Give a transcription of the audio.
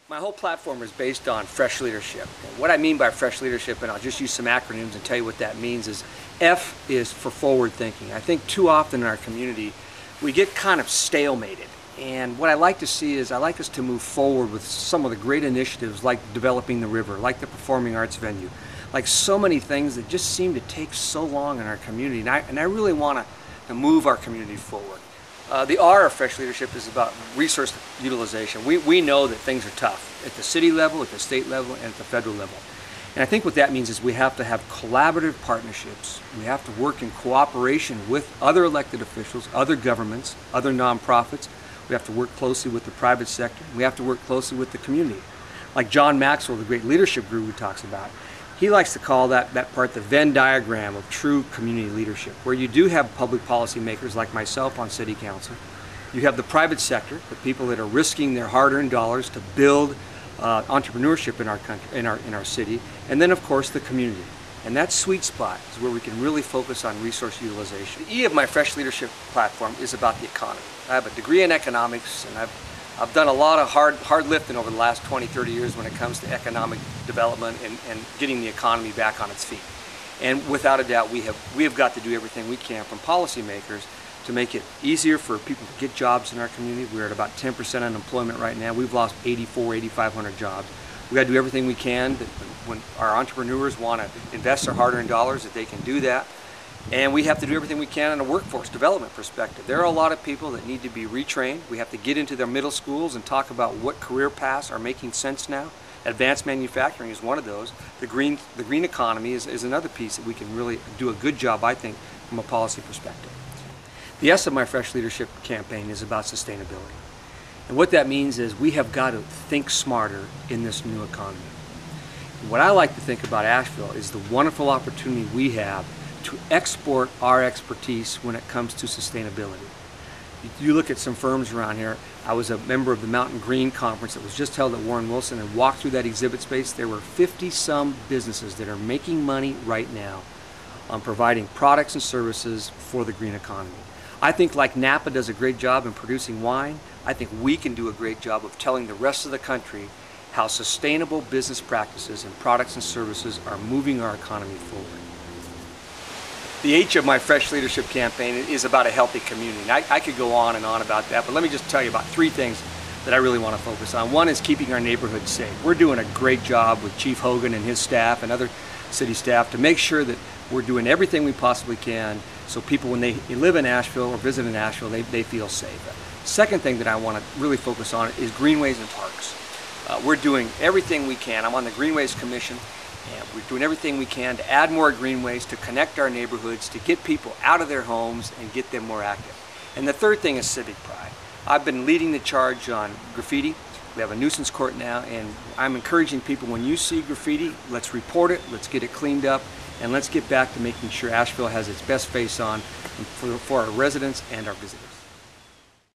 My whole platform is based on fresh leadership. And what I mean by fresh leadership, and I'll just use some acronyms and tell you what that means, is F is for forward thinking. I think too often in our community we get kind of stalemated. And what I like to see is I like us to move forward with some of the great initiatives like developing the river, like the performing arts venue, like so many things that just seem to take so long in our community. And I really want to move our community forward. The R of fresh leadership is about resource utilization. We know that things are tough at the city level, at the state level, and at the federal level. And I think what that means is we have to have collaborative partnerships. We have to work in cooperation with other elected officials, other governments, other nonprofits. We have to work closely with the private sector. We have to work closely with the community. Like John Maxwell, the great leadership guru, talks about. He likes to call that part the Venn diagram of true community leadership, where you do have public policy makers like myself on city council. You have the private sector, the people that are risking their hard-earned dollars to build entrepreneurship in our country, in our city, and then of course the community. And that sweet spot is where we can really focus on resource utilization. The E of my fresh leadership platform is about the economy. I have a degree in economics, and I've done a lot of hard lifting over the last 20, 30 years when it comes to economic development and getting the economy back on its feet. And without a doubt, we have got to do everything we can from policymakers to make it easier for people to get jobs in our community. We're at about 10% unemployment right now. We've lost 8,500 jobs. We've got to do everything we can that when our entrepreneurs want to invest their hard-earned dollars, that they can do that. And we have to do everything we can in a workforce development perspective. There are a lot of people that need to be retrained. We have to get into their middle schools and talk about what career paths are making sense now. Advanced manufacturing is one of those. The green economy is another piece that we can really do a good job, I think, from a policy perspective. The S of my Fresh Leadership campaign is about sustainability. And what that means is we have got to think smarter in this new economy. What I like to think about Asheville is the wonderful opportunity we have to export our expertise when it comes to sustainability. You look at some firms around here. I was a member of the Mountain Green Conference that was just held at Warren Wilson and walked through that exhibit space. There were 50-some businesses that are making money right now on providing products and services for the green economy. I think like Napa does a great job in producing wine, I think we can do a great job of telling the rest of the country how sustainable business practices and products and services are moving our economy forward. The H of my Fresh Leadership campaign is about a healthy community. I could go on and on about that, but let me just tell you about three things that I really want to focus on. One is keeping our neighborhoods safe. We're doing a great job with Chief Hogan and his staff and other city staff to make sure that we're doing everything we possibly can so people, when they live in Asheville or visit in Asheville, they feel safe. Second thing that I want to really focus on is greenways and parks. We're doing everything we can. I'm on the Greenways Commission, and we're doing everything we can to add more greenways, to connect our neighborhoods, to get people out of their homes and get them more active. And the third thing is civic pride. I've been leading the charge on graffiti. We have a nuisance court now, and I'm encouraging people, when you see graffiti, let's report it, let's get it cleaned up, and let's get back to making sure Asheville has its best face on for our residents and our visitors.